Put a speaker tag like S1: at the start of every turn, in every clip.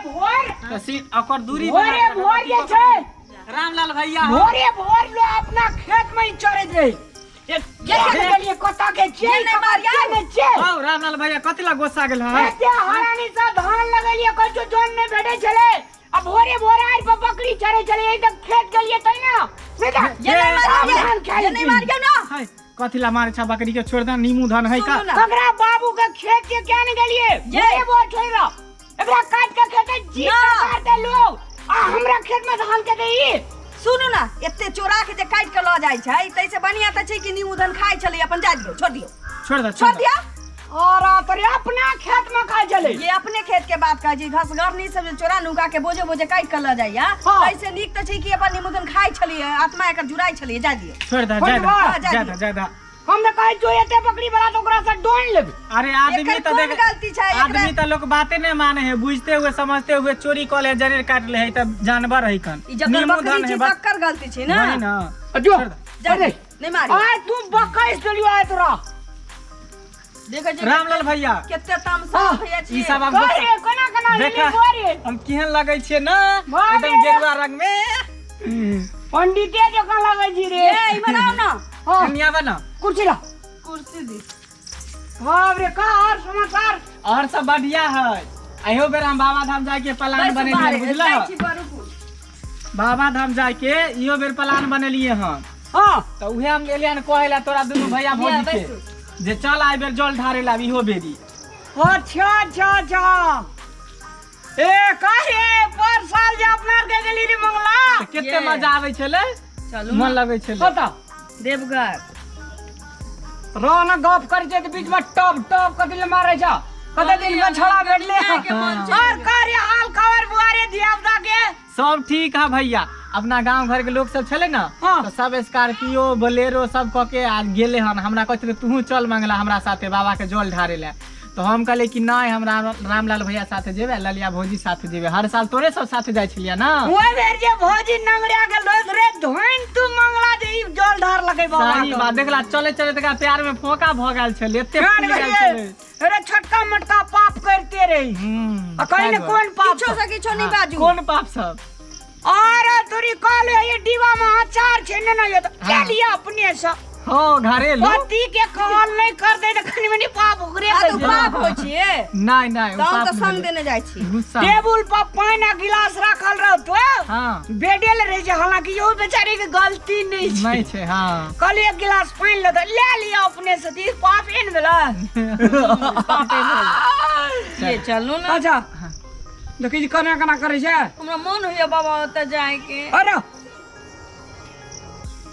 S1: भोर
S2: सी ओकर दूरी
S1: भोरे भोर ये छे
S2: रामलाल भैया
S1: भोरे भोर लो अपना खेत में चढ़े जे ये कोता के छे
S3: नहीं मारिया
S1: ने छे
S2: हां रामलाल भैया कतिला गोसा गेल है
S1: एते हरानी सा धान लगलिए कछु जोन ने भेटे चले अब भोरे भोर आज बकरी चरे चले एकदम खेत गलिए तई ना बेटा
S3: ये नहीं मारिया ना
S2: हाय कतिला मारे छा बकरी के छोड़ द नीमू धन है का
S1: कगरा बाबू के खेत के क्या ने गलिए भोरे भोर छोड़ा एकरा काट के खेते जी काटते लोग आ हमरा खेत में धान के देई
S3: सुनु ना एते चोरा के जे काट के ल जाय छै तैसे बढ़िया त छै कि नीमू धन खाय चले अपन जा दियो छोड़ दिया
S1: और तोरे अपना खेत में खाय चले
S3: ये अपने खेत के बात कह जी घसगरनी सब चोरा नुका के बोझे बोझे काट के ल जाइया तैसे नीक त छै कि अपन नीमू धन खाय चली आत्मा एकर जुड़ाई चली जा दियो
S2: छोड़ द जा
S1: हम ने कहे जो एते बकरी वाला तो ओकरा से डोन लेबे
S2: अरे आदमी तो देख
S3: गलती छै
S2: आदमी तो लोग बातें नहीं माने है बुझते हुए समझते हुए चोरी कर ले जनेर काट ले है तब जानवर है कन
S3: नीमू धन है बक्कर गलती छै ना
S2: वही ना
S1: जो
S3: जा नहीं मारी
S1: आ तू बक्का इसलिए आए तोरा
S3: देखो जी
S2: रामलाल भैया
S3: केते तमसा भैया छी
S2: ई सब हम
S1: कोना
S2: देखा हम केहन लगै छियै ना एकदम गेरुआ रंग में
S1: पंडिते जका लगै छी रे
S3: ए इमे आओ ना
S2: कन्या बना
S1: कुर्सी ला
S3: कुर्सी दी
S1: बाप रे का और समाचार
S2: और सब बढ़िया है अयो बेर हम बाबा धाम जाए के प्लान बनेलिए बुझला बाबा धाम जाए के इहो बेर प्लान बनेलिए हम
S1: हां
S2: तो उहे हम लेलिए न कहला तोरा दुनु भैया भौजी के जे चल आइ बेर जल ढारे ला इहो बेरी
S1: अच्छा ए काहे पर साल जे अपना के गेली रे मंगला
S2: केते मजा आबै छले
S3: चलू
S2: मन लगै छले
S1: बता
S3: देवघर
S1: रोना गप कर जे के बीच में टॉप कदिल मारे जा कते दिन में छड़ा बैठले और कार्य हाल खबर बुआरे धियापुता के
S2: सब ठीक है भैया अपना गांव घर के लोग सब छले ना तो सब स्कॉर्पियो बोलेरो सब क के आज गेले हन हमरा कहत तू चल मंगला हमरा साथे बाबा के जल ढारे ले तो हम कहले कि नहीं हमरा रामलाल भैया साथे जेबे ललिया भौजी साथे जेबे हर साल तोरे सब साथे जाय छलिया ना
S1: ओए बेर जे भौजी नंगरिया के लोग रे धोइन तू मंगला दे ई जल ढार लगे बाबा
S2: सही बात देखला चले तका प्यार में फोका भ गेल छले एते फूल गेल छले
S1: अरे छोटका मटका पाप करते रे आ कहीं ने कोन पाप
S3: किछो नहीं बाजू
S2: कोन पाप सब
S1: अरे तोरी काले ये दीवा में अचार छे ना ये तो ले लिया अपने से
S2: हो घरे लो
S1: पति के कहल नहीं कर दे त खनी मनी पाप उगरे
S3: आ तो पाप हो छिए
S2: नहीं
S3: हम तो संग देने जाय छी
S2: गुस्सा
S1: टेबल पर पानी आ गिलास रखल रह तो
S2: हां
S1: बेडेल रह जे हालांकि यो बेचारी के गलती नहीं
S2: छे हां
S1: कल एक गिलास पानी ले लिया अपने से दी पाप इन भेला
S3: ये चलू ना
S1: अच्छा देखि कना करे छे
S3: हमरा मन होया बाबा ओते जाय के
S1: अरे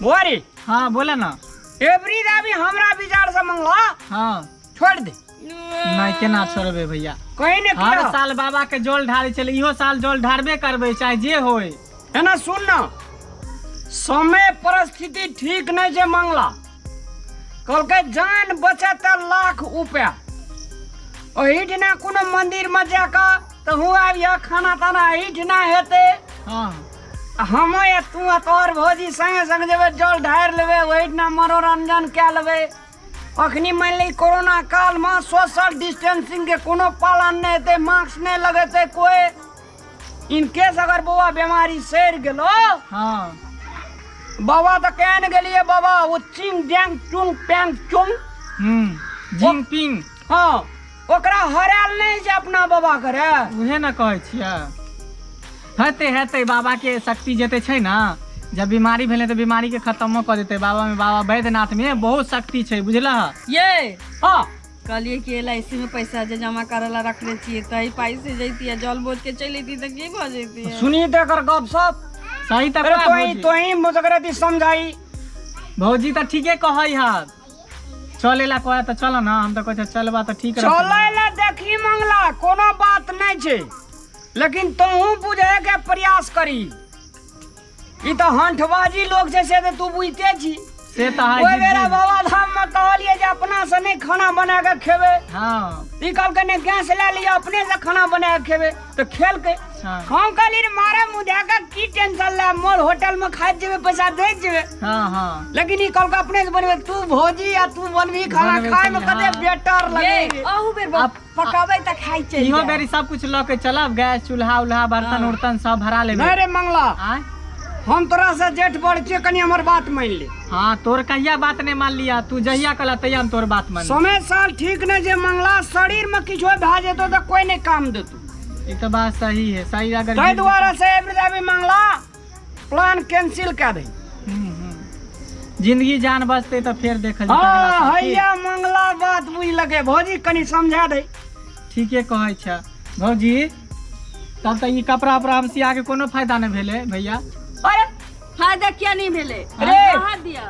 S1: बोरी
S2: हां बोले ना
S1: एवरी दाबी हमरा विचार से मंगला
S2: हां
S1: छोड़ दे
S2: नहीं केना छोड़बे भैया
S1: कहीं ने
S2: हर साल बाबा के जल ढारे चले इहो साल जल ढारबे करबे चाहे जे होय
S1: है ना सुन ना समय परिस्थिति ठीक नहीं छे मंगला कल के जान बचे त लाख रुपया ओही दिना कोनो मंदिर में जाका तो हूँ आबिया खाना ताना हिट ना हेते
S2: हां
S1: हम या तू तोर भौजी संगे संग जेबे जल ढार लेबे वही ना मनोरंजन के लेबे अखनी मान ली कोरोना काल में सोशल डिस्टेंसिंग के कोनो पालन नहीं हेते मास्क नहीं लगेते कोई इन केस अगर बाबा बीमारी सर गेलो
S2: हां
S1: बाबा तो कहने गेलिए बाबा वो चिंग डैंग चुंग पैंग चुंग
S2: जिंग पिंग
S1: हाँ ओकरा हराल नहीं जे अपना बाबा करे
S2: उहे ना कहै छियै हेते बाबा के शक्ति जते छै ना जब बीमारी भेले तो बीमारी के खत्म कर देते बाबा में बाबा वैद्यनाथ में बहुत शक्ति छै बुझला
S3: ये
S1: हाँ
S3: कहलिए कि एलआईसी में पैसा जे जमा करेला रखले छिए तई पाई से जैती जल बोझ के चली थी त की भ जैती
S1: सुनिए तो कर गप सब
S2: सही तक
S1: तो ही मुझे समझाई
S2: भौजी तो ठीके कहै है चलेला कहे तो चल ना हम तो कहै चलबा तो ठीक
S1: चलेला देखी मंगला कोनो बात नहीं छे लेकिन तोहू बुझे के प्रयास करी ई तो हंठबाजी लोग छे से तू बुझते छी
S2: से तो है
S1: ओए मेरा बाबा धाम में कहलिए जे अपना से नहीं खाना बना के खेबे
S2: हां
S1: ई कल के ने गैस ले लिया अपने से खाना बना के खेबे तो खेल के हम कहली रे मारे मुझे का की टेंशन ले मोर होटल में खा जेबे पैसा दे जेबे
S2: हां
S1: लेकिन ई कल के अपने से बनबे तू भौजी या तू बनबी खाना खाए में कते बेटर लगे
S3: अहू बेर पकावे त खाई चल
S2: इहो बेरी सब कुछ ल के चलब, गैस चूल्हा उल्हा बर्तन उर्तन सब भरा लेबे।
S1: नहीं रे मंगला,
S2: आय
S1: हम तोरा से जेठ बढ़ छे, कनी हमर बात मान ले।
S2: हाँ तोर कहिया बात नहीं मान लिया, तू जहिया कला तहिया हम तोर बात मान।
S1: समय साल ठीक नहीं जे मंगला, शरीर में किछो भा जेतो तो कोई नहीं काम देतू।
S2: ये तो बात सही है, सही अगर
S1: ताहि द्वारा से एवरी मंगला प्लान कैंसिल कर दे।
S2: जिंदगी जान बचते तो फिर देख
S1: हाँ हैया मंगला बात बुझ लगे। भौजी कनी समझा दे।
S2: ठीके कहै छ भौजी, तब तो ये कपड़ा उपड़ा हम सिया के कोनो फायदा नहीं भेले भैया।
S3: अरे फायदा क्या नहीं भेले?
S1: अरे!
S3: कहा दिया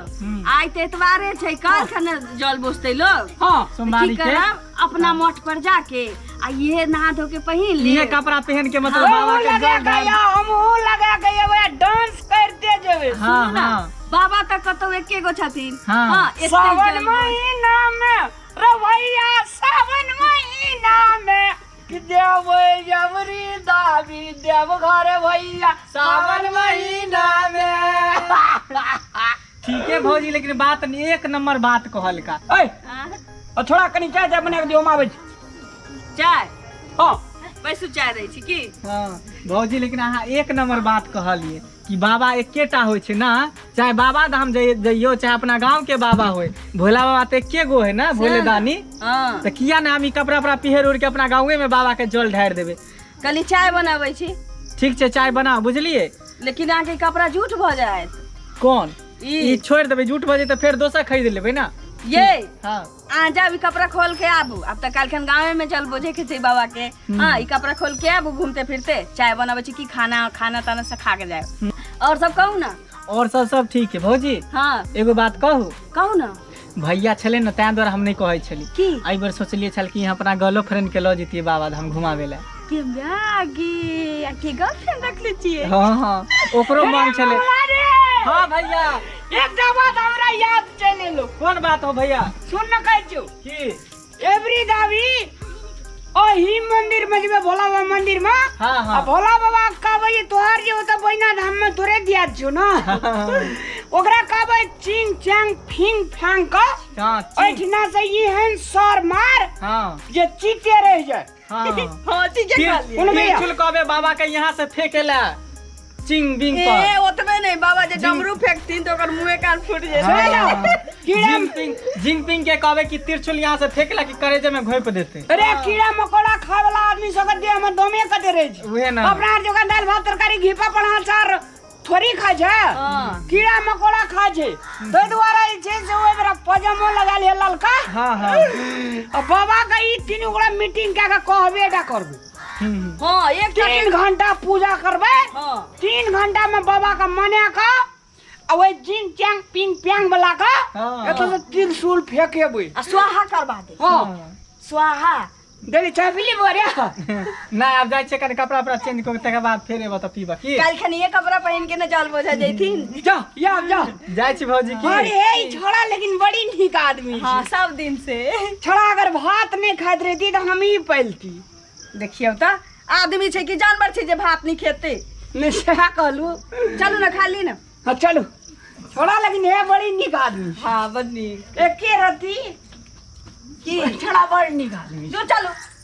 S3: आज तो एतवारे छै, कल खने जल बोसते लोग।
S1: हाँ
S2: सोमवारी
S3: की
S2: के
S3: करब, अपना मठ पर जाके आ ये नहा धो के पहिन ले।
S2: ये कपड़ा पहन के मतलब बाबा के
S1: लगा
S2: जल
S1: के या हम लगा के ये डांस करते जेबे।
S2: हाँ
S3: सुनू ना,
S2: हाँ
S3: बाबा तक कतो एके गो छथिन।
S2: हाँ।
S3: एते
S1: सावन
S3: जल-
S1: महीना में रवैया, सावन महीना में कि देव जबरी दावी देव घर भैया
S2: सावन महीना में। ठीक है भौजी, लेकिन बात नहीं, एक नंबर बात कहल का।
S1: ए
S3: हाँ?
S1: थोड़ा कनी चाय चाय बना के दियो, हम आबै छी।
S3: चाय
S1: हाँ
S3: पैसू चाय दै छी की?
S2: हाँ भौजी, लेकिन अहाँ एक नंबर बात कहलिए कि बाबा एकेटा होइ छै ना, चाहे बाबा धाम जइयो चाहे अपना गांव के बाबा होय, भोला बाबा तो एके गो है ना, भोले दानी।
S3: हाँ।
S2: तो किया ना हम ई कपड़ा उपड़ा पिहर उड़ के अपना गाँवे में बाबा के जल ढार देवे।
S3: कली चाय बनाबै छी,
S2: ठीक छै, चाय बनाओ, बुझलिए।
S3: लेकिन आके कपड़ा झूठ भ जाए।
S2: कौन
S3: ई
S2: ई छोड़ देवे, झूठ बजे तो फिर दोसर खरीद लेबै ना।
S3: ये
S2: हाँ
S3: आ जा भी कपड़ा खोल के आबू। अब तक कालखन गाँव में चल बोझे के छै बाबा के। हाँ, ई कपड़ा खोल के आबू, घूमते फिरते चाय बनाबै छी की खाना खाना ताना से खा के जाए। और सब कहू ना।
S2: और सब ठीक है भौजी।
S3: हाँ
S2: एगो बात कहू,
S3: कहू ना।
S2: भैया छले ना, तैं द्वारा हम नहीं कहै छली।
S3: की
S2: एहि बेर सोचलिए छल कि अपना गर्लफ्रेंड के लऽ जैतियै बाबा धाम घुमावे ला।
S3: के आगे आके गर्लफ्रेंड रख ले छिए।
S2: हाँ हाँ ओकरो मांग छले। हाँ भैया,
S1: एक बात हमरा याद चले लो।
S2: कौन बात हो भैया?
S1: सुन न कहै छौ
S2: की?
S1: एवरी दावी ओही मंदिर में जेबे, भोला बाबा मंदिर में।
S2: हाँ हाँ
S1: आ भोला बाबा कहबै तोहार जे होता बैना धाम में तोरे दिया छौ ना, ओकरा कहबै चिंग चांग फिंग फांग का
S2: हाँ
S1: ओठना से ई हन सर मार
S2: हाँ
S1: जे चीते रह जाए।
S2: हाँ
S3: हाँ ठीक है खा लिए।
S1: भैया
S2: चुल कहबे बाबा के यहाँ से फेंकेला चिंग बिंग
S3: ए
S2: पर।
S3: ओतबे नहीं, बाबा जे डमरू फेंकथिन तो ओकर मुंहे कान फूट
S2: हाँ,
S3: जेतै।
S2: जिंग पिंग के कहबे कि तिरछुल यहाँ से फेंकला कि करेजे में घोप देते।
S1: अरे कीड़ा मकोड़ा खाए वाला आदमी सब दे हम दमे कते रह छै।
S2: उहे ना।
S1: अपना जगह दाल भात तरकारी घी पापड़ अचार थोड़ी खाए छै,
S3: हाँ।
S1: कीड़ा मकोड़ा खाए छै। तै द्वारा ई छै से ओइ बेरा पजामो लगा ले ललका।
S2: हाँ हाँ
S1: आ बाबा के ई तीन गोड़ा मीटिंग के कहबे डा करबे।
S3: हाँ एक
S1: 3 घंटा पूजा करबे।
S3: हाँ
S1: 3 घंटा में बाबा का मने का आ ओइ जिंग चांग पिंग प्यांग वाला का
S2: हाँ।
S1: एतो से त्रिशूल फेंकेबे।
S3: आ स्वाहा करबा दे।
S1: हां
S3: स्वाहा
S1: देली चाय पीली बोरे।
S2: ना अब जाय छै, कनी कपड़ा उपड़ा चेंज कर तकर बाद फेर एबो त पीबा की।
S3: कालखन ये कपड़ा पहन के न जल बोझा जैथिन।
S1: जा या जा।
S2: जाय छी भौजी की।
S1: अरे हे छोड़ा लेकिन बड़ी नीक आदमी
S3: हाँ
S1: छै।
S3: सब दिन से।
S1: छोड़ा अगर भात नहीं खाइत रहती तो हम ही पैलती।
S3: देखियो त आदमी छै कि जानवर छै जे भात नहीं खेते।
S1: मैं सह कहलू।
S3: चलू ना खा ली ना।
S1: हाँ चलो, छोड़ा लेकिन है बड़ी नीक आदमी।
S3: हाँ बन्नी
S1: एके रती
S3: की
S1: छोड़ा बड़ी नीक आदमी।
S3: जो चलो।